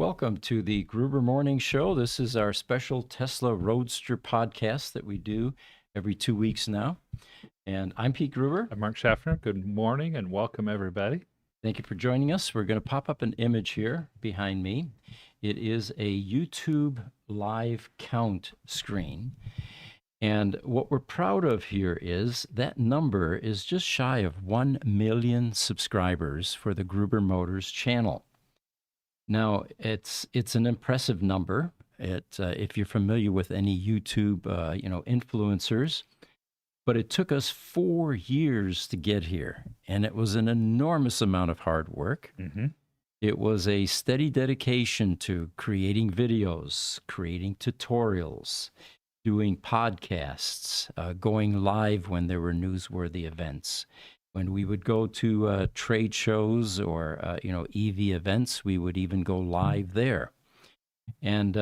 Welcome to the Gruber Morning Show. This is our special Tesla Roadster podcast that we do every 2 weeks now. And I'm Pete Gruber. I'm Mark Schaffner. Good morning and welcome, everybody. Thank you for joining us. We're going to pop up an image here behind me. It is a YouTube live count screen. And what we're proud of here is that number is just shy of 1 million subscribers for the Gruber Motors channel. Now, it's an impressive number. If you're familiar with any YouTube, influencers, but it took us 4 years to get here, and it was an enormous amount of hard work. Mm-hmm. It was a steady dedication to creating videos, creating tutorials, doing podcasts, going live when there were newsworthy events. When we would go to trade shows or EV events, we would even go live there. And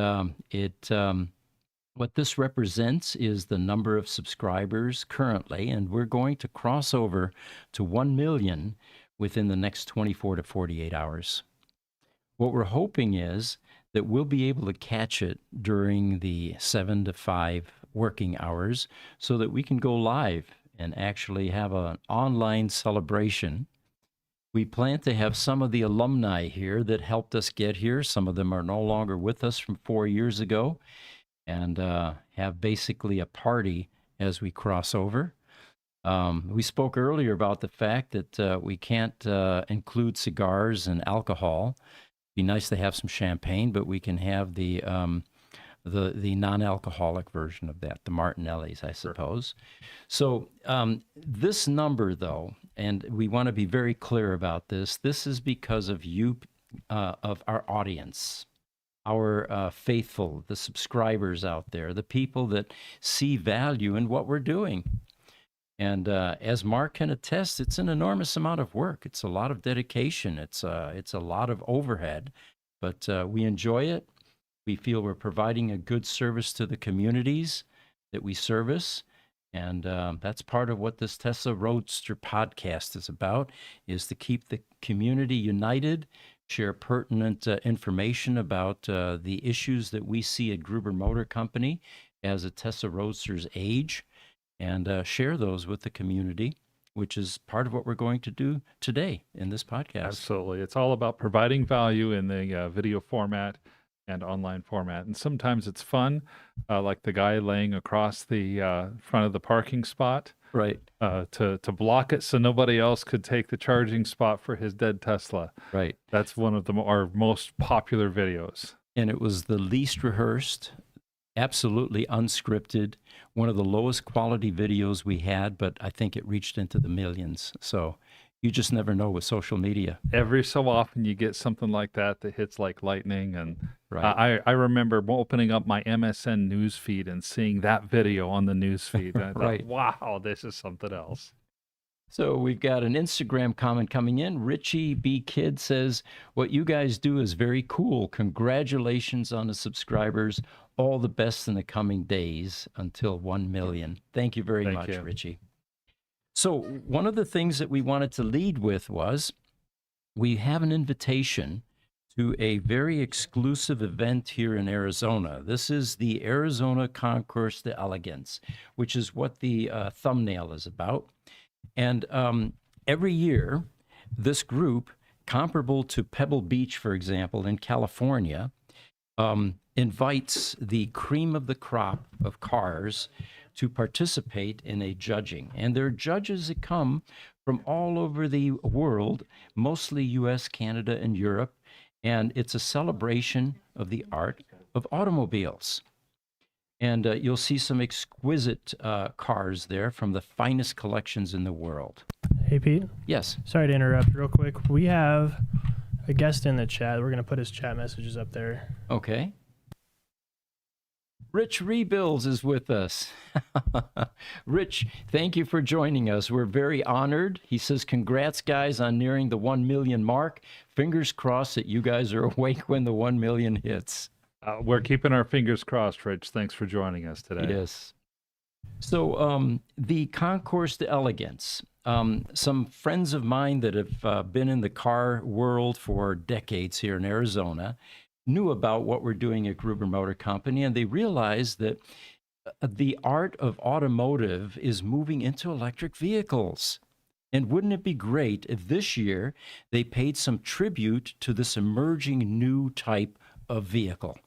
what this represents is the number of subscribers currently, and we're going to cross over to 1 million within the next 24 to 48 hours. What we're hoping is that we'll be able to catch it during the 7 to 5 working hours so that we can go live and actually have an online celebration. We plan to have some of the alumni here that helped us get here. Some of them are no longer with us from 4 years ago, and have basically a party as we cross over. We spoke earlier about the fact that we can't include cigars and alcohol. It'd be nice to have some champagne, but we can have the non-alcoholic version of that, the Martinellis, I suppose. So this number, though, and we want to be very clear about this, this is because of you, of our audience, our faithful, the subscribers out there, the people that see value in what we're doing. And as Mark can attest, it's an enormous amount of work. It's a lot of dedication. It's a lot of overhead, but we enjoy it. We feel we're providing a good service to the communities that we service. And that's part of what this Tesla Roadster podcast is about, is to keep the community united, share pertinent information about the issues that we see at Gruber Motor Company as the Tesla Roadsters age, and share those with the community, which is part of what we're going to do today in this podcast. Absolutely. It's all about providing value in the video format and online format. And sometimes it's fun, like the guy laying across the front of the parking spot, right? To block it so nobody else could take the charging spot for his dead Tesla. Right. That's one of our most popular videos. And it was the least rehearsed, absolutely unscripted, one of the lowest quality videos we had, but I think it reached into the millions. So you just never know with social media. Every so often you get something like that hits like lightning. And right. I remember opening up my MSN news feed and seeing that video on the news feed. And I thought, right. Wow, this is something else. So we've got an Instagram comment coming in. Richie B. Kid says, what you guys do is very cool. Congratulations on the subscribers. All the best in the coming days until 1 million. Thank you very much, Richie. So one of the things that we wanted to lead with was we have an invitation to a very exclusive event here in Arizona. This is the Arizona Concourse de Elegance, which is what the thumbnail is about. And every year, this group, comparable to Pebble Beach, for example, in California, invites the cream of the crop of cars to participate in a judging. And there are judges that come from all over the world, mostly US, Canada, and Europe. And it's a celebration of the art of automobiles. And you'll see some exquisite cars there from the finest collections in the world. Hey, Pete. Yes. Sorry to interrupt real quick. We have a guest in the chat. We're going to put his chat messages up there. Okay. Rich Rebuilds is with us. Rich, thank you for joining us. We're very honored. He says, congrats, guys, on nearing the 1 million mark. Fingers crossed that you guys are awake when the 1 million hits. We're keeping our fingers crossed, Rich. Thanks for joining us today. Yes. So the Concourse de Elegance, some friends of mine that have been in the car world for decades here in Arizona knew about what we're doing at Gruber Motor Company, and they realized that the art of automotive is moving into electric vehicles. And wouldn't it be great if this year they paid some tribute to this emerging new type of vehicle?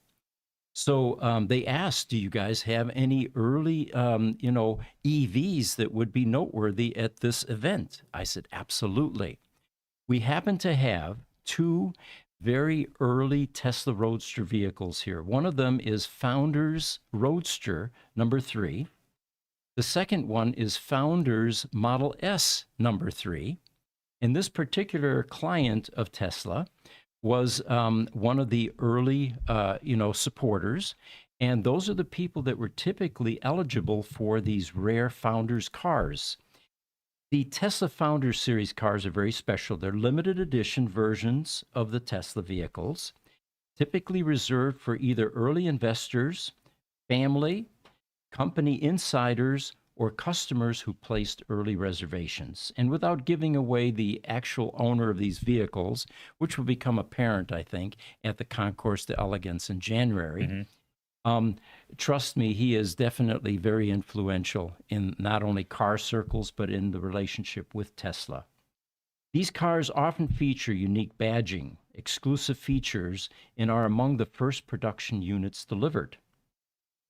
So they asked, do you guys have any early, EVs that would be noteworthy at this event? I said, absolutely. We happen to have two very early Tesla Roadster vehicles here. One of them is Founders Roadster number 3. The second one is Founders Model S number 3. And this particular client of Tesla was one of the early, supporters. And those are the people that were typically eligible for these rare Founders cars. The Tesla Founders Series cars are very special. They're limited edition versions of the Tesla vehicles, typically reserved for either early investors, family, company insiders, or customers who placed early reservations. And without giving away the actual owner of these vehicles, which will become apparent, I think, at the Concourse de Elegance in January, trust me, he is definitely very influential in not only car circles, but in the relationship with Tesla. These cars often feature unique badging, exclusive features, and are among the first production units delivered.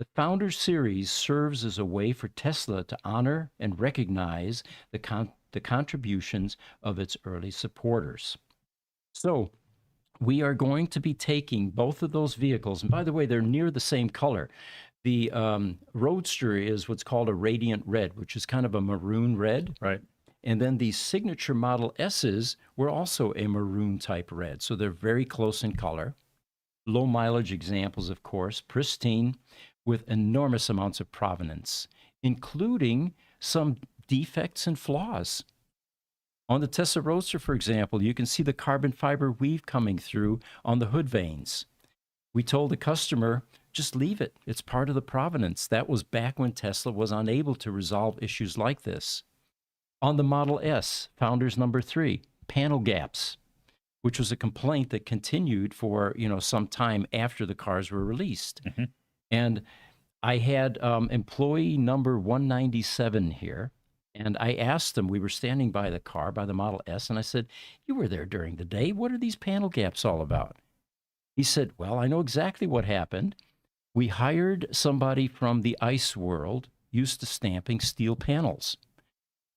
The Founders Series serves as a way for Tesla to honor and recognize the contributions of its early supporters. So we are going to be taking both of those vehicles, and by the way, they're near the same color. The Roadster is what's called a radiant red, which is kind of a maroon red. Right. And then the signature Model S's were also a maroon type red. So they're very close in color. Low mileage examples, of course, pristine, with enormous amounts of provenance, including some defects and flaws. On the Tesla Roadster, for example, you can see the carbon fiber weave coming through on the hood vanes. We told the customer, just leave it. It's part of the provenance. That was back when Tesla was unable to resolve issues like this. On the Model S, Founders number 3, panel gaps, which was a complaint that continued for some time after the cars were released. And I had employee number 197 here, and I asked him, we were standing by the car, by the Model S, and I said, you were there during the day. What are these panel gaps all about? He said, well, I know exactly what happened. We hired somebody from the ice world used to stamping steel panels.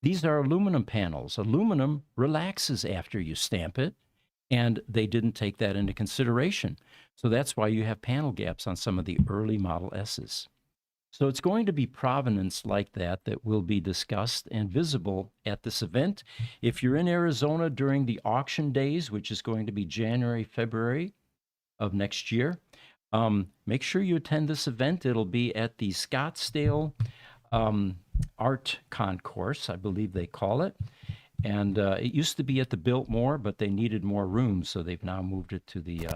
These are aluminum panels. Aluminum relaxes after you stamp it, and they didn't take that into consideration. So that's why you have panel gaps on some of the early Model S's. So it's going to be provenance like that that will be discussed and visible at this event. If you're in Arizona during the auction days, which is going to be January, February of next year, make sure you attend this event. It'll be at the Scottsdale Art Concourse, I believe they call it. And it used to be at the Biltmore, but they needed more room, so they've now moved it to the...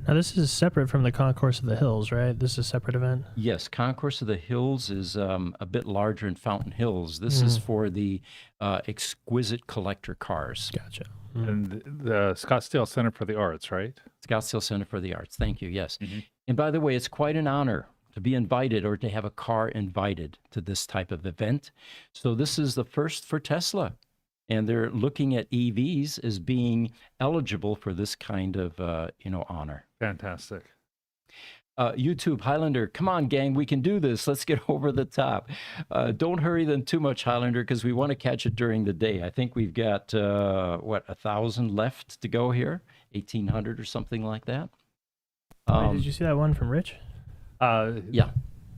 Now, this is separate from the Concourse of the Hills, right? This is a separate event? Yes, Concourse of the Hills is a bit larger in Fountain Hills. This is for the exquisite collector cars. Gotcha. And the Scottsdale Center for the Arts, right? Scottsdale Center for the Arts. Thank you, yes. And by the way, it's quite an honor to be invited or to have a car invited to this type of event. So this is the first for Tesla. And they're looking at EVs as being eligible for this kind of, honor. Fantastic. YouTube, Highlander, come on, gang, we can do this. Let's get over the top. Don't hurry them too much, Highlander, because we want to catch it during the day. I think we've got, 1,000 left to go here, 1,800 or something like that. Wait, did you see that one from Rich? Yeah.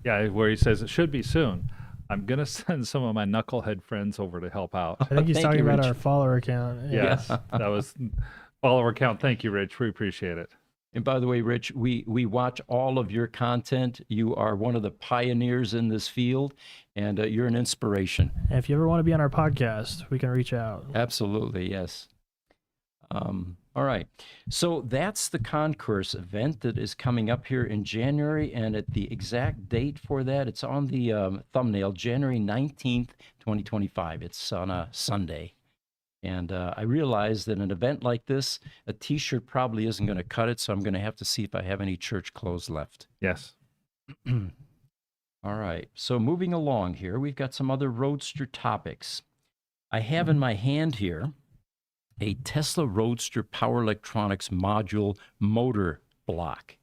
Yeah, where he says it should be soon. I'm going to send some of my knucklehead friends over to help out. I think he's Thank talking you, about Rich. our follower count. Yes, that was follower count. Thank you, Rich. We appreciate it. And by the way, Rich, we watch all of your content. You are one of the pioneers in this field, and you're an inspiration. And if you ever want to be on our podcast, we can reach out. Absolutely, yes. All right. So that's the Concourse event that is coming up here in January, and at the exact date for that, it's on the thumbnail, January 19th, 2025. It's on a Sunday. And I realized that an event like this, a T-shirt probably isn't going to cut it, so I'm going to have to see if I have any church clothes left. Yes. All right. So moving along here, we've got some other Roadster topics. I have in my hand here a Tesla Roadster power electronics module motor block.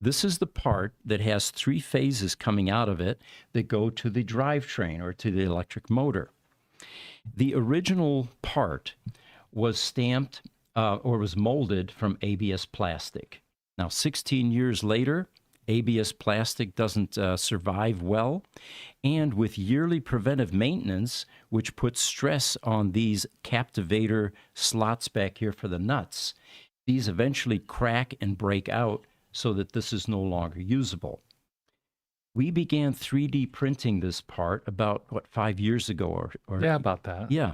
This is the part that has 3 phases coming out of it that go to the drivetrain or to the electric motor. The original part was stamped or was molded from ABS plastic. Now, 16 years later, ABS plastic doesn't survive well. And with yearly preventive maintenance, which puts stress on these captivator slots back here for the nuts, these eventually crack and break out so that this is no longer usable. We began 3D printing this part about, 5 years ago or Yeah, about that. yeah.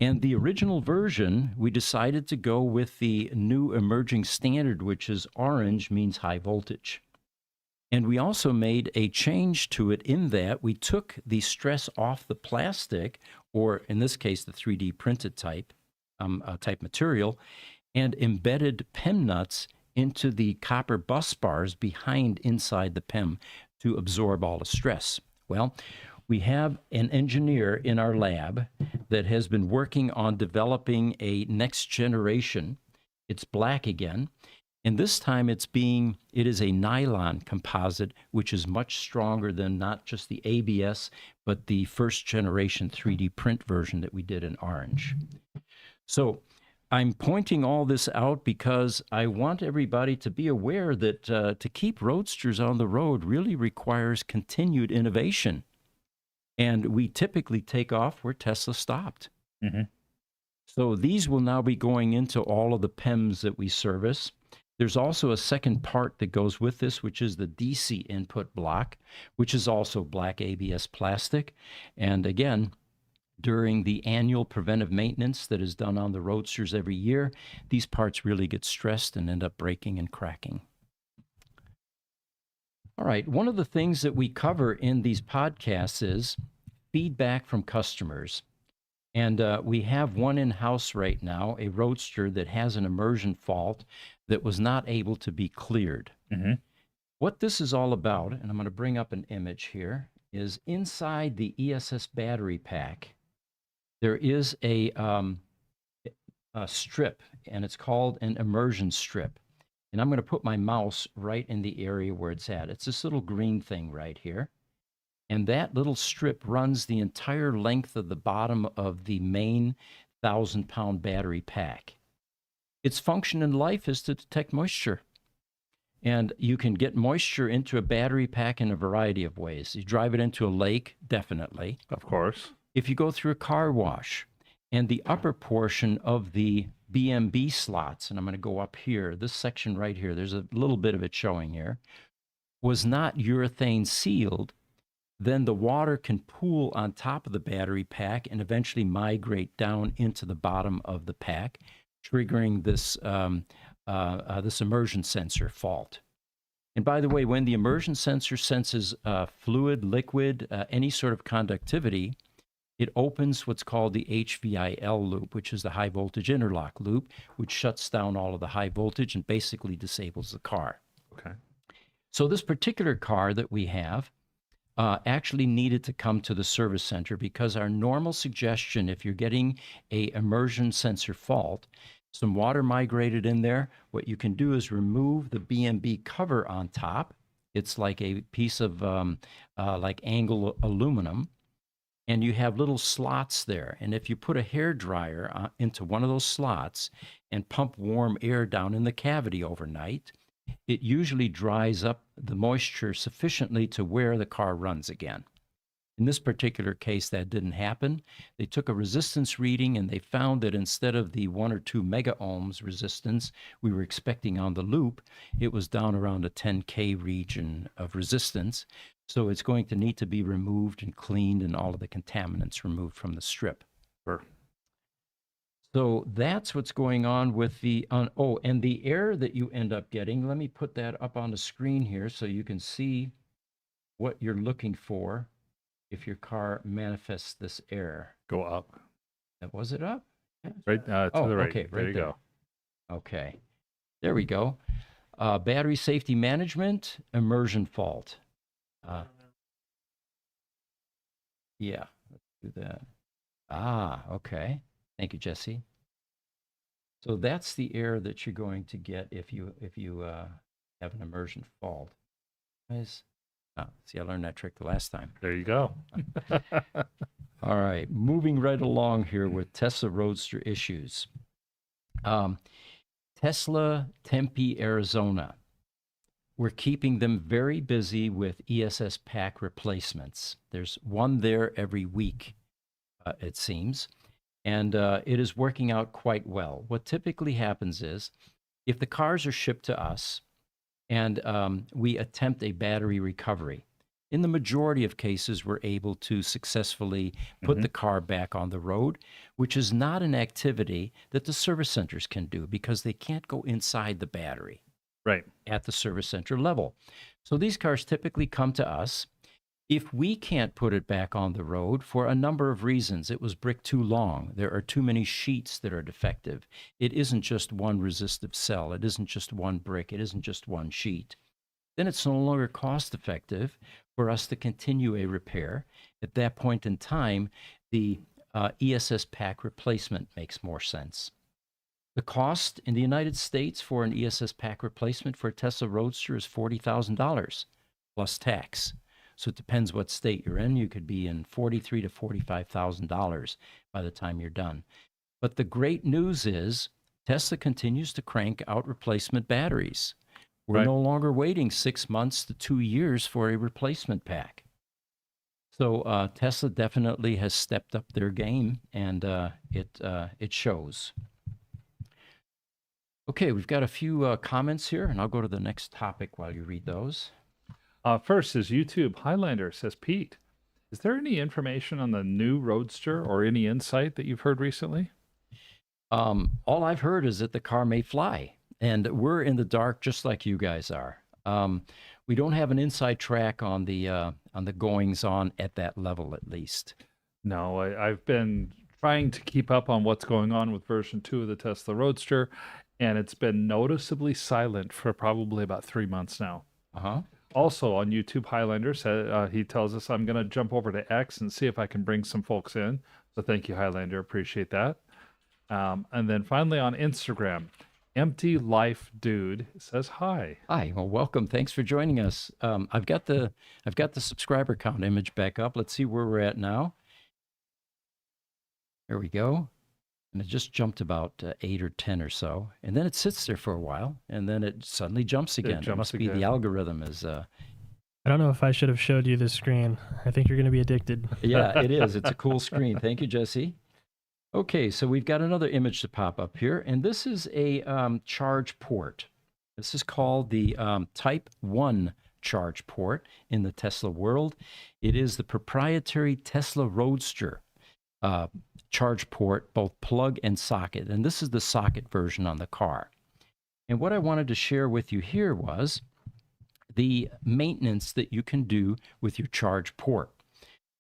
And the original version, we decided to go with the new emerging standard, which is orange, means high voltage. And we also made a change to it in that we took the stress off the plastic, or in this case, the 3D printed type material, and embedded PEM nuts into the copper bus bars behind inside the PEM to absorb all the stress. Well, we have an engineer in our lab that has been working on developing a next generation. It's black again. And this time it is a nylon composite, which is much stronger than not just the ABS, but the first generation 3D print version that we did in orange. So I'm pointing all this out because I want everybody to be aware that to keep Roadsters on the road really requires continued innovation. And we typically take off where Tesla stopped. Mm-hmm. So these will now be going into all of the PEMs that we service. There's also a second part that goes with this, which is the DC input block, which is also black ABS plastic. And again, during the annual preventive maintenance that is done on the Roadsters every year, these parts really get stressed and end up breaking and cracking. All right, one of the things that we cover in these podcasts is feedback from customers. And we have one in-house right now, a Roadster that has an immersion fault that was not able to be cleared. Mm-hmm. What this is all about, and I'm going to bring up an image here, is inside the ESS battery pack, there is a strip, and it's called an immersion strip. And I'm going to put my mouse right in the area where it's at. It's this little green thing right here. And that little strip runs the entire length of the bottom of the main 1,000-pound battery pack. Its function in life is to detect moisture. And you can get moisture into a battery pack in a variety of ways. You drive it into a lake, definitely. Of course. If you go through a car wash, and the upper portion of the BMB slots, and I'm going to go up here, this section right here, there's a little bit of it showing here, was not urethane sealed, then the water can pool on top of the battery pack and eventually migrate down into the bottom of the pack, triggering this, this immersion sensor fault. And by the way, when the immersion sensor senses fluid, liquid, any sort of conductivity, it opens what's called the HVIL loop, which is the high voltage interlock loop, which shuts down all of the high voltage and basically disables the car. Okay. So this particular car that we have actually needed to come to the service center because our normal suggestion, if you're getting a immersion sensor fault, some water migrated in there, what you can do is remove the BMB cover on top. It's like a piece of like angle aluminum, and you have little slots there. And if you put a hair dryer into one of those slots and pump warm air down in the cavity overnight, it usually dries up the moisture sufficiently to where the car runs again. In this particular case, that didn't happen. They took a resistance reading and they found that instead of the 1 or 2 mega ohms resistance we were expecting on the loop, it was down around a 10K region of resistance. So it's going to need to be removed and cleaned and all of the contaminants removed from the strip. Sure. So that's what's going on with the, and the air that you end up getting, let me put that up on the screen here so you can see what you're looking for if your car manifests this error. Go up. Was it up? Right to Oh, the right. okay, There right you there. go. Okay, there we go. Battery safety management, immersion fault. Uh, yeah, let's do that. Ah, okay. Thank you, Jesse. So that's the error that you're going to get if you have an immersion fault. Guys, see, I learned that trick the last time. There you go. All right, moving right along here with Tesla Roadster issues. Tesla Tempe, Arizona. We're keeping them very busy with ESS pack replacements. There's one there every week, it seems, and it is working out quite well. What typically happens is if the cars are shipped to us and we attempt a battery recovery, in the majority of cases, we're able to successfully put the car back on the road, which is not an activity that the service centers can do because they can't go inside the battery Right. at the service center level. So these cars typically come to us. If we can't put it back on the road for a number of reasons, it was brick too long, there are too many sheets that are defective, it isn't just one resistive cell, it isn't just one brick, it isn't just one sheet, then it's no longer cost effective for us to continue a repair. At that point in time, the ESS pack replacement makes more sense. The cost in the United States for an ESS pack replacement for a Tesla Roadster is $40,000 plus tax. So it depends what state you're in. You could be in $43,000 to $45,000 by the time you're done. But the great news is Tesla continues to crank out replacement batteries. We're Right. no longer waiting 6 months to 2 years for a replacement pack. So Tesla definitely has stepped up their game, and it shows. Okay, we've got a few comments here, and I'll go to the next topic while you read those. First is YouTube Highlander says, Pete, is there any information on the new Roadster or any insight that you've heard recently? All I've heard is that the car may fly, and we're in the dark just like you guys are. We don't have an inside track on the goings on at that level, at least. No, I've been trying to keep up on what's going on with version 2 of the Tesla Roadster, and it's been noticeably silent for probably about 3 months now. Uh-huh. Also on YouTube, Highlander said he tells us I'm going to jump over to X and see if I can bring some folks in. So thank you, Highlander. Appreciate that. And then finally on Instagram, Empty Life Dude says hi. Hi, well, welcome. Thanks for joining us. I've got the subscriber count image back up. Let's see where we're at now. There we go. And it just jumped about 8 or 10 or so, and then it sits there for a while, and then it suddenly jumps again. It jumps must be again. the algorithm is. I don't know if I should have showed you this screen. I think you're going to be addicted. Yeah, it is. It's a cool screen. Thank you, Jesse. Okay, so we've got another image to pop up here, and this is a charge port. This is called the Type 1 charge port in the Tesla world. It is the proprietary Tesla Roadster charge port, both plug and socket. And this is the socket version on the car. And what I wanted to share with you here was the maintenance that you can do with your charge port.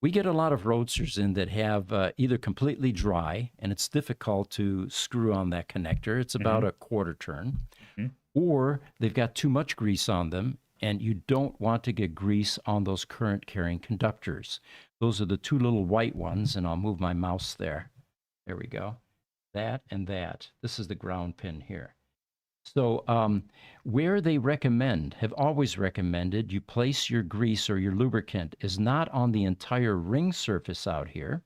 We get a lot of Roadsters in that have either completely dry, and it's difficult to screw on that connector. It's about a quarter turn. Or they've got too much grease on them, and you don't want to get grease on those current carrying conductors. Those are the two little white ones, and I'll move my mouse there. There we go. That and that. This is the ground pin here. So where they recommend, have always recommended, you place your grease or your lubricant is not on the entire ring surface out here,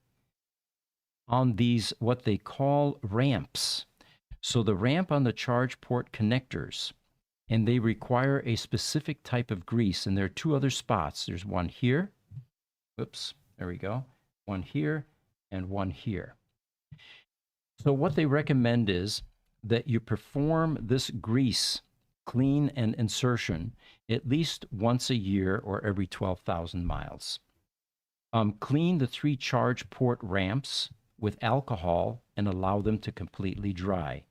on these, what they call ramps. So the ramp on the charge port connectors, and they require a specific type of grease. And there are two other spots. There's one here. Whoops, there we go. One here and one here. So what they recommend is that you perform this grease clean and insertion at least once a year or every 12,000 miles. Clean the 3 charge port ramps with alcohol and allow them to completely dry.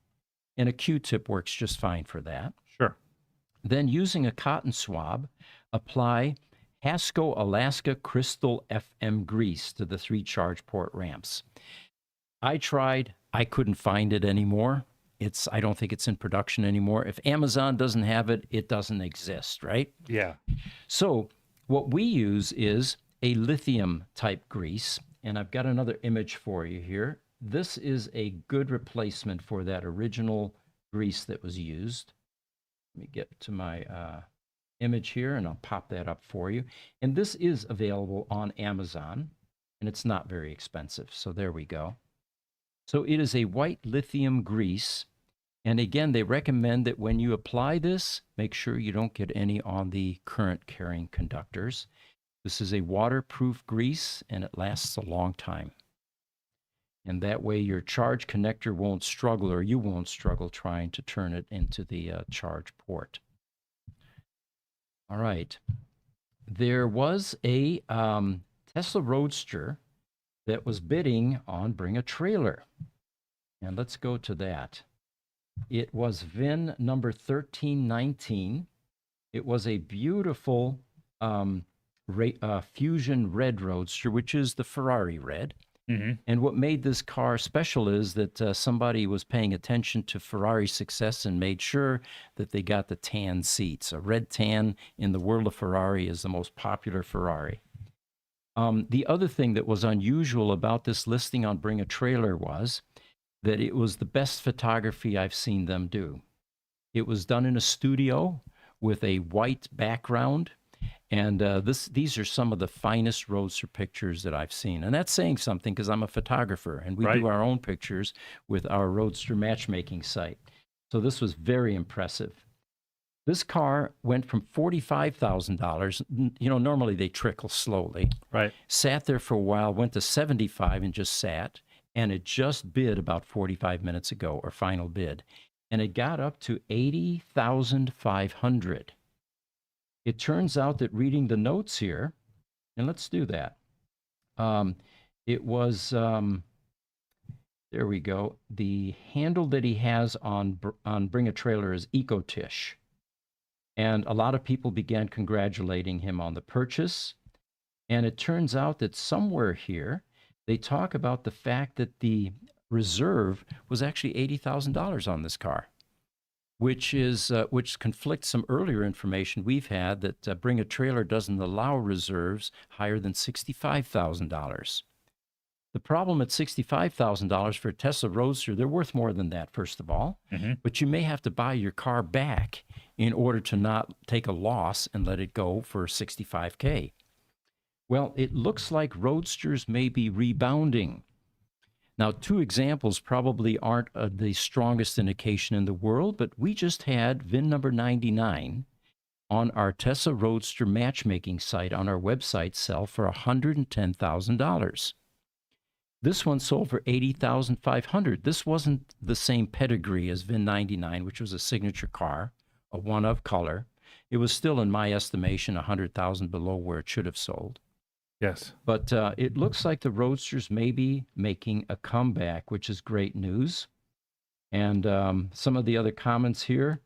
And a Q-tip works just fine for that. Sure. Then using a cotton swab, apply Hasco Alaska Crystal FM grease to the 3 charge port ramps. I tried, I couldn't find it anymore. I don't think it's in production anymore. If Amazon doesn't have it, it doesn't exist, right? Yeah. So what we use is a lithium type grease, and I've got another image for you here. This is a good replacement for that original grease that was used. Let me get to my image here, and I'll pop that up for you. And this is available on Amazon, and it's not very expensive. So there we go. So it is a white lithium grease. And again, they recommend that when you apply this, make sure you don't get any on the current carrying conductors. This is a waterproof grease, and it lasts a long time. And that way your charge connector won't struggle, or you won't struggle trying to turn it into the charge port. All right. There was a Tesla Roadster that was bidding on BringATrailer. And let's go to that. It was VIN number 1319. It was a beautiful Fusion Red Roadster, which is the Ferrari red. Mm-hmm. And what made this car special is that somebody was paying attention to Ferrari's success and made sure that they got the tan seats. A red tan in the world of Ferrari is the most popular Ferrari. The other thing that was unusual about this listing on BringATrailer was that it was the best photography I've seen them do. It was done in a studio with a white background, and these are some of the finest Roadster pictures that I've seen. And that's saying something because I'm a photographer, and we do our own pictures with our Roadster matchmaking site. So this was very impressive. This car went from $45,000. You know, normally they trickle slowly. Right. Sat there for a while, went to 75 and just sat. And it just bid about 45 minutes ago, or final bid. And it got up to $80,500. It turns out that reading the notes here, and let's do that. It was, there we go. The handle that he has on BringATrailer is Ecotish. And a lot of people began congratulating him on the purchase. And it turns out that somewhere here, they talk about the fact that the reserve was actually $80,000 on this car, which conflicts some earlier information we've had that BringATrailer doesn't allow reserves higher than $65,000. The problem at $65,000 for a Tesla Roadster, they're worth more than that, first of all. Mm-hmm. But you may have to buy your car back in order to not take a loss and let it go for $65K. Well, it looks like Roadsters may be rebounding. Now, two examples probably aren't the strongest indication in the world, but we just had VIN number 99 on our Tesla Roadster matchmaking site on our website sell for $110,000. This one sold for $80,500. This wasn't the same pedigree as VIN 99, which was a signature car, a one-of color. It was still, in my estimation, $100,000 below where it should have sold. Yes. But it looks like the Roadsters may be making a comeback, which is great news. And some of the other comments here.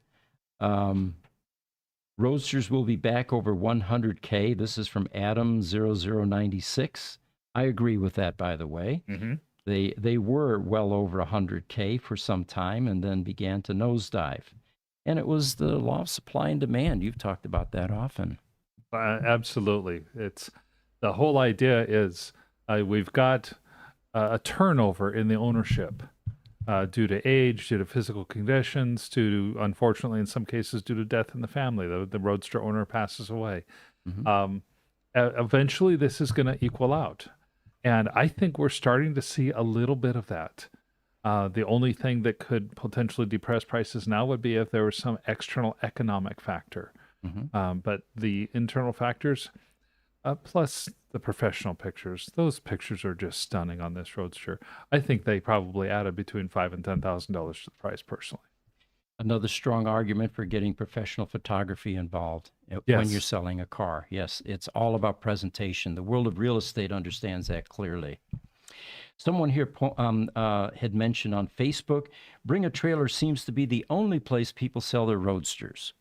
Roadsters will be back over 100K. This is from Adam0096. I agree with that, by the way. Mm-hmm. They were well over 100K for some time and then began to nosedive. And it was the law of supply and demand. You've talked about that often. Absolutely. It's the whole idea is we've got a turnover in the ownership due to age, due to physical conditions, unfortunately, in some cases, due to death in the family. The Roadster owner passes away. Mm-hmm. Eventually, this is going to equal out. And I think we're starting to see a little bit of that. The only thing that could potentially depress prices now would be if there was some external economic factor. Mm-hmm. But the internal factors, plus the professional pictures, those pictures are just stunning on this Roadster. I think they probably added between $5,000 and $10,000 to the price personally. Another strong argument for getting professional photography involved when you're selling a car. Yes, it's all about presentation. The world of real estate understands that clearly. Someone here had mentioned on Facebook, BringATrailer seems to be the only place people sell their Roadsters.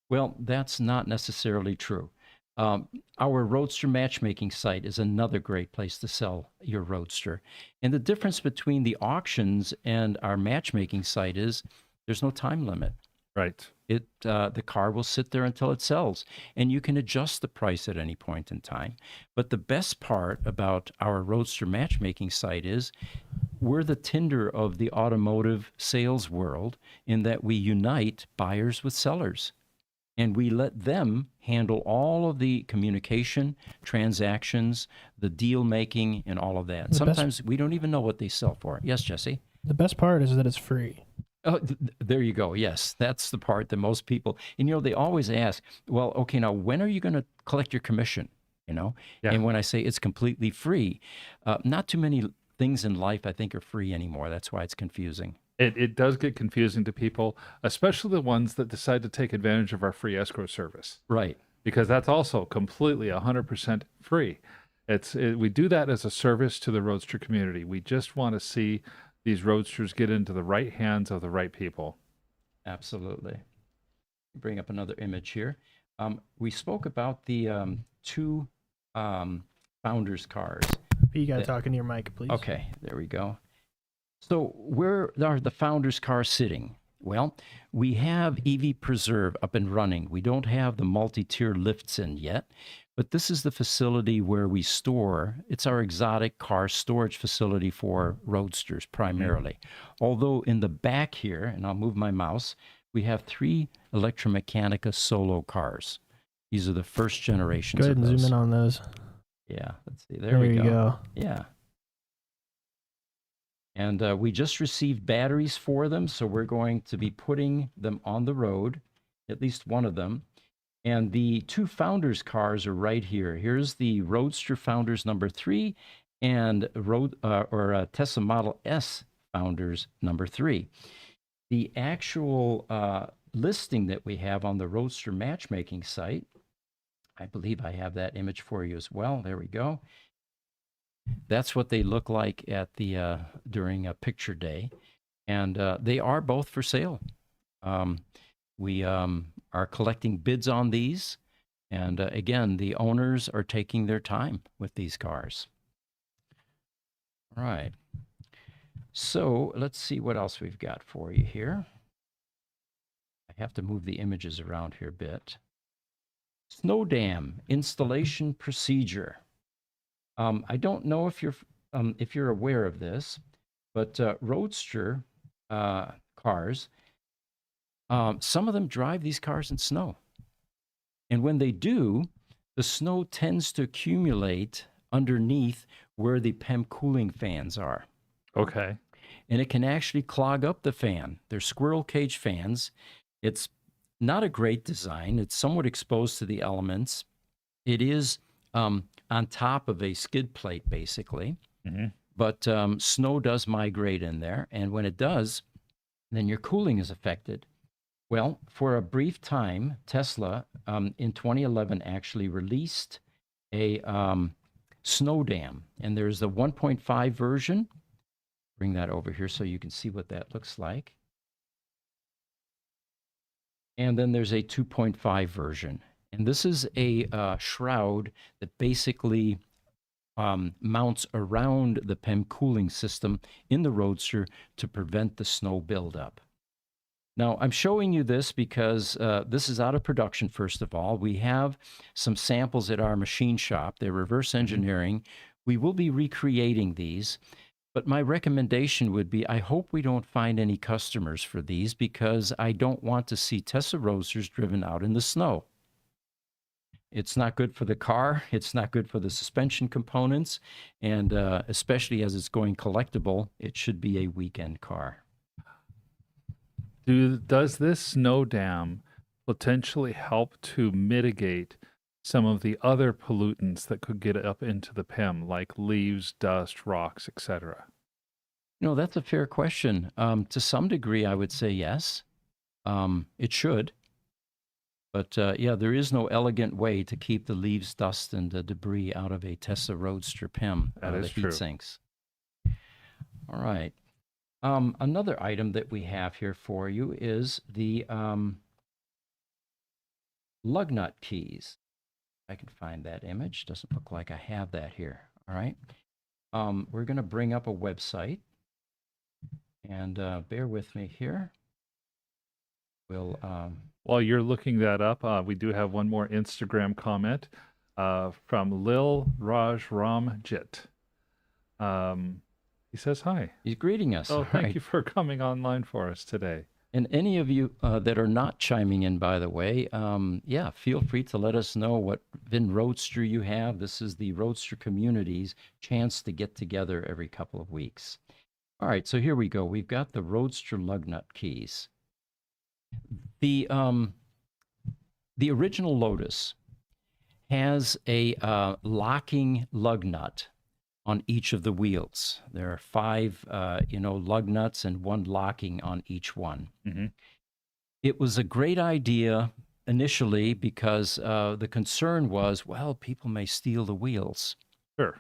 Well, that's not necessarily true. Our Roadster matchmaking site is another great place to sell your Roadster. And the difference between the auctions and our matchmaking site is there's no time limit. Right. The car will sit there until it sells, and you can adjust the price at any point in time. But the best part about our Roadster matchmaking site is we're the Tinder of the automotive sales world in that we unite buyers with sellers. And we let them handle all of the communication, transactions, the deal making, and all of that. Sometimes we don't even know what they sell for. Yes, Jesse? The best part is that it's free. Oh, there you go. Yes, that's the part that most people, and they always ask, well, okay, now when are you going to collect your commission? Yeah. And when I say it's completely free, not too many things in life I think are free anymore. That's why it's confusing. It does get confusing to people, especially the ones that decide to take advantage of our free escrow service, Right. because that's also completely 100% free. We do that as a service to the Roadster community. We just want to see these Roadsters get into the right hands of the right people. Absolutely. Bring up another image here. We spoke about the two founders cars. You got to talk into your mic, please. Okay, there we go. So where are the founders cars sitting? Well, we have EV Preserve up and running. We don't have the multi-tier lifts in yet, but this is the facility where we store. It's our exotic car storage facility for Roadsters primarily. Although in the back here, and I'll move my mouse, we have 3 Electromechanica Solo cars. These are the first generations Go ahead of and those. zoom in on those. Yeah, let's see. There we you go. Yeah. And we just received batteries for them, so we're going to be putting them on the road, at least one of them. And the 2 Founders cars are right here. Here's the Roadster Founders number 3 and Tesla Model S Founders number 3. The actual listing that we have on the Roadster matchmaking site, I believe I have that image for you as well. There we go. That's what they look like at the during a picture day, and they are both for sale. We are collecting bids on these, and again, the owners are taking their time with these cars. All right. So let's see what else we've got for you here. I have to move the images around here a bit. Snow dam installation procedure. I don't know if you're aware of this, but Roadster cars, some of them drive these cars in snow. And when they do, the snow tends to accumulate underneath where the PEM cooling fans are. Okay. And it can actually clog up the fan. They're squirrel cage fans. It's not a great design. It's somewhat exposed to the elements. It is on top of a skid plate, basically. Mm-hmm. But snow does migrate in there. And when it does, then your cooling is affected. Well, for a brief time, Tesla in 2011 actually released a snow dam. And there's the 1.5 version. Bring that over here so you can see what that looks like. And then there's a 2.5 version. And this is a shroud that basically mounts around the PEM cooling system in the Roadster to prevent the snow buildup. Now, I'm showing you this because this is out of production, first of all. We have some samples at our machine shop. They're reverse engineering. We will be recreating these. But my recommendation would be, I hope we don't find any customers for these because I don't want to see Tesla Roadsters driven out in the snow. It's not good for the car. It's not good for the suspension components. And especially as it's going collectible, it should be a weekend car. Does this snow dam potentially help to mitigate some of the other pollutants that could get up into the PEM, like leaves, dust, rocks, etc.? No, that's a fair question. To some degree, I would say yes. It should. But yeah, there is no elegant way to keep the leaves, dust, and debris out of a Tesla Roadster PEM. That is the true. heat sinks. All right. Another item that we have here for you is the Lug Nut Keys. I can find that image. Doesn't look like I have that here. All right. We're going to bring up a website, and bear with me here. We'll. While you're looking that up, we do have one more Instagram comment from Lil Raj Ramjit. He says hi. He's greeting us. Oh, thank Right. you for coming online for us today. And any of you that are not chiming in, by the way, yeah, feel free to let us know what VIN Roadster you have. This is the Roadster community's chance to get together every couple of weeks. All right, so here we go. We've got the Roadster Lug Nut Keys. The original Lotus has a locking lug nut on each of the wheels. There are 5, lug nuts and 1 locking on each one. Mm-hmm. It was a great idea initially because the concern was, well, people may steal the wheels. Sure.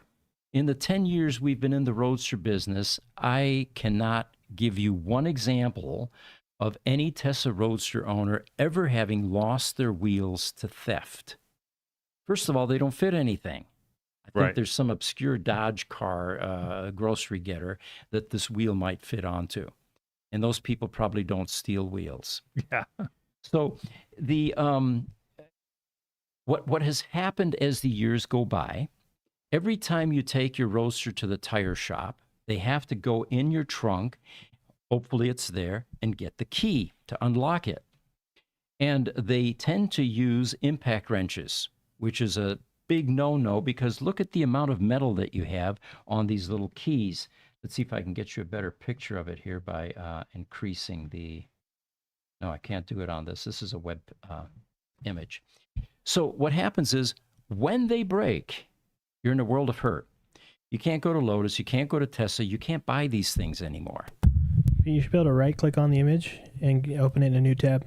In the 10 years we've been in the Roadster business, I cannot give you one example of any Tesla Roadster owner ever having lost their wheels to theft. First of all, they don't fit anything. I think Right. there's some obscure Dodge car, grocery getter, that this wheel might fit onto. And those people probably don't steal wheels. Yeah. So the what has happened as the years go by, every time you take your Roadster to the tire shop, they have to go in your trunk, hopefully it's there, and get the key to unlock it. And they tend to use impact wrenches, which is a big no-no because look at the amount of metal that you have on these little keys. Let's see if I can get you a better picture of it here by increasing the... No, I can't do it on this. This is a web image. So what happens is when they break, you're in a world of hurt. You can't go to Lotus. You can't go to Tesla. You can't buy these things anymore. You should be able to right-click on the image and open it in a new tab.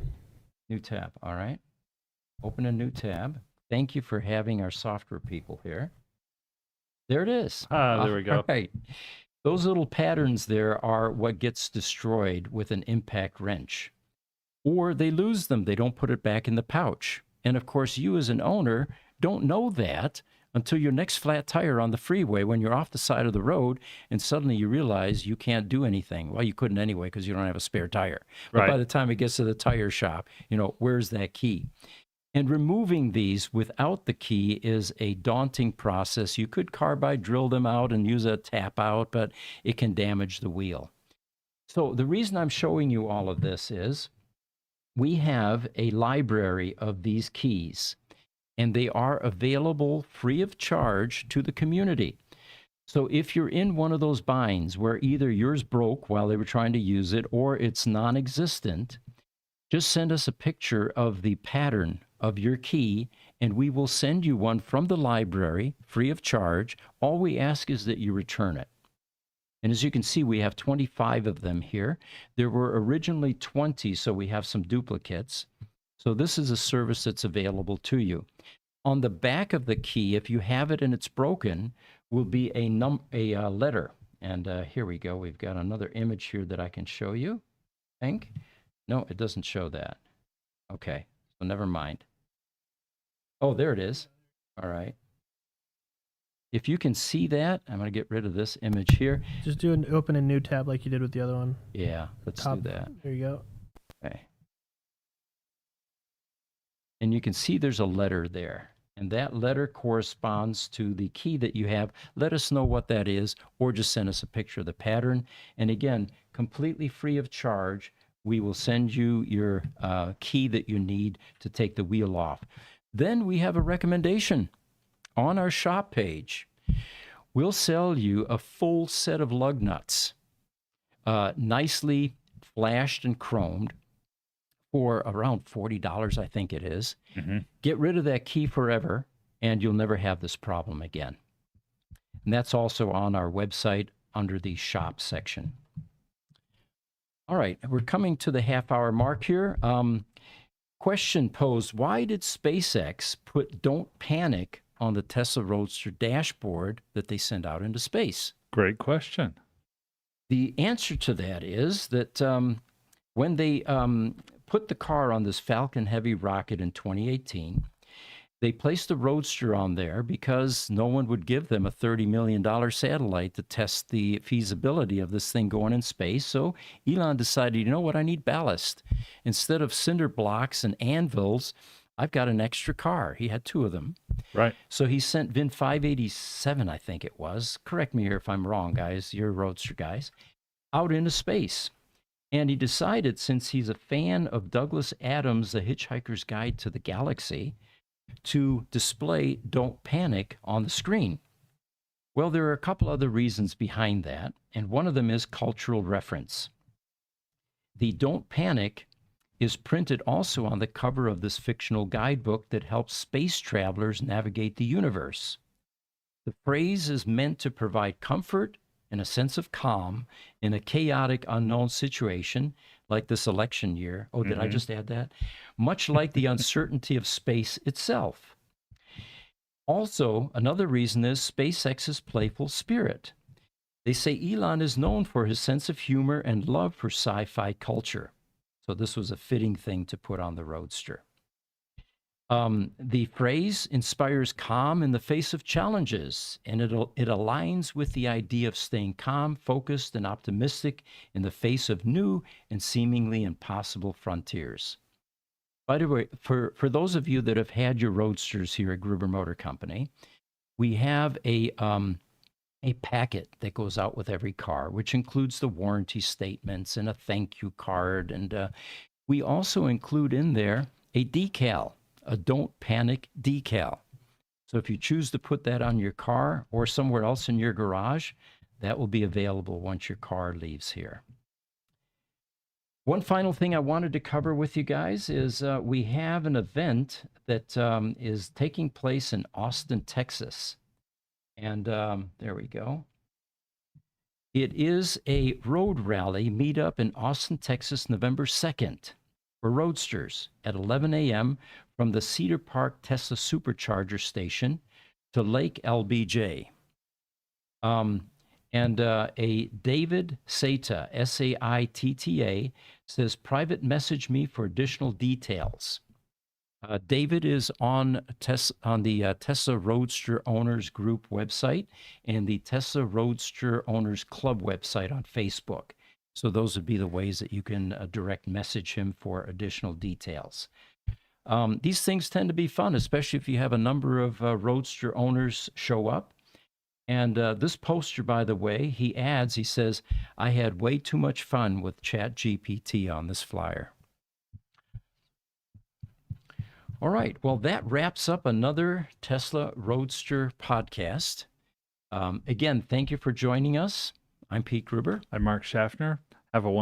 New tab. All right. Open a new tab. Thank you for having our software people here. There it is. There we go. All right. Those little patterns there are what gets destroyed with an impact wrench. Or they lose them. They don't put it back in the pouch. And of course, you as an owner don't know that until your next flat tire on the freeway when you're off the side of the road and suddenly you realize you can't do anything. Well, you couldn't anyway because you don't have a spare tire. But Right. by the time it gets to the tire shop, where's that key? And removing these without the key is a daunting process. You could carbide drill them out and use a tap out, but it can damage the wheel. So the reason I'm showing you all of this is we have a library of these keys, and they are available free of charge to the community. So if you're in one of those binds where either yours broke while they were trying to use it or it's non-existent, just send us a picture of the pattern of your key, and we will send you one from the library free of charge. All we ask is that you return it. And as you can see, we have 25 of them here. There were originally 20, so we have some duplicates. So this is a service that's available to you. On the back of the key, if you have it and it's broken, will be a letter. And here we go. We've got another image here that I can show you, I think. No, it doesn't show that. Okay, so never mind. Oh, there it is. All right. If you can see that, I'm going to get rid of this image here. Just open a new tab like you did with the other one. Yeah, let's Top. do that. There you go. Okay. And you can see there's a letter there. And that letter corresponds to the key that you have. Let us know what that is, or just send us a picture of the pattern. And again, completely free of charge, we will send you your key that you need to take the wheel off. Then we have a recommendation on our shop page. We'll sell you a full set of lug nuts, nicely flashed and chromed, for around $40, I think it is. Mm-hmm. Get rid of that key forever, and you'll never have this problem again. And that's also on our website under the shop section. All right, we're coming to the half-hour mark here. Question posed, why did SpaceX put "Don't Panic" on the Tesla Roadster dashboard that they send out into space? Great question. The answer to that is that when they put the car on this Falcon Heavy rocket in 2018, They placed the Roadster on there because no one would give them a $30 million satellite to test the feasibility of this thing going in space. So Elon decided, you know what, I need ballast. Instead of cinder blocks and anvils, I've got an extra car. He had 2 of them. Right. So he sent Vin 587, I think it was. Correct me here if I'm wrong, guys. You're Roadster guys. Out into space. And he decided, since he's a fan of Douglas Adams' The Hitchhiker's Guide to the Galaxy, to display Don't Panic on the screen. Well, there are a couple other reasons behind that, and one of them is cultural reference. The Don't Panic is printed also on the cover of this fictional guidebook that helps space travelers navigate the universe. The phrase is meant to provide comfort and a sense of calm in a chaotic, unknown situation like this election year. Oh, did I just add that? Much like the uncertainty of space itself. Also, another reason is SpaceX's playful spirit. They say Elon is known for his sense of humor and love for sci-fi culture. So this was a fitting thing to put on the Roadster. The phrase inspires calm in the face of challenges, and it aligns with the idea of staying calm, focused, and optimistic in the face of new and seemingly impossible frontiers. By the way, for those of you that have had your Roadsters here at Gruber Motor Company, we have a packet that goes out with every car, which includes the warranty statements and a thank you card. And we also include in there a decal, a Don't Panic decal. So if you choose to put that on your car or somewhere else in your garage, that will be available once your car leaves here. One final thing I wanted to cover with you guys is we have an event that is taking place in Austin, Texas. And there we go. It is a road rally meetup in Austin, Texas, November 2nd for Roadsters at 11 a.m. from the Cedar Park Tesla Supercharger Station to Lake LBJ. And a David Saita, S-A-I-T-T-A, says, private message me for additional details. David is on the Tesla Roadster Owners Group website and the Tesla Roadster Owners Club website on Facebook. So those would be the ways that you can direct message him for additional details. These things tend to be fun, especially if you have a number of Roadster owners show up. And this poster, by the way, he says, I had way too much fun with ChatGPT on this flyer. All right, well, that wraps up another Tesla Roadster podcast. Again, thank you for joining us. I'm Pete Gruber. I'm Mark Schaffner. Have a wonderful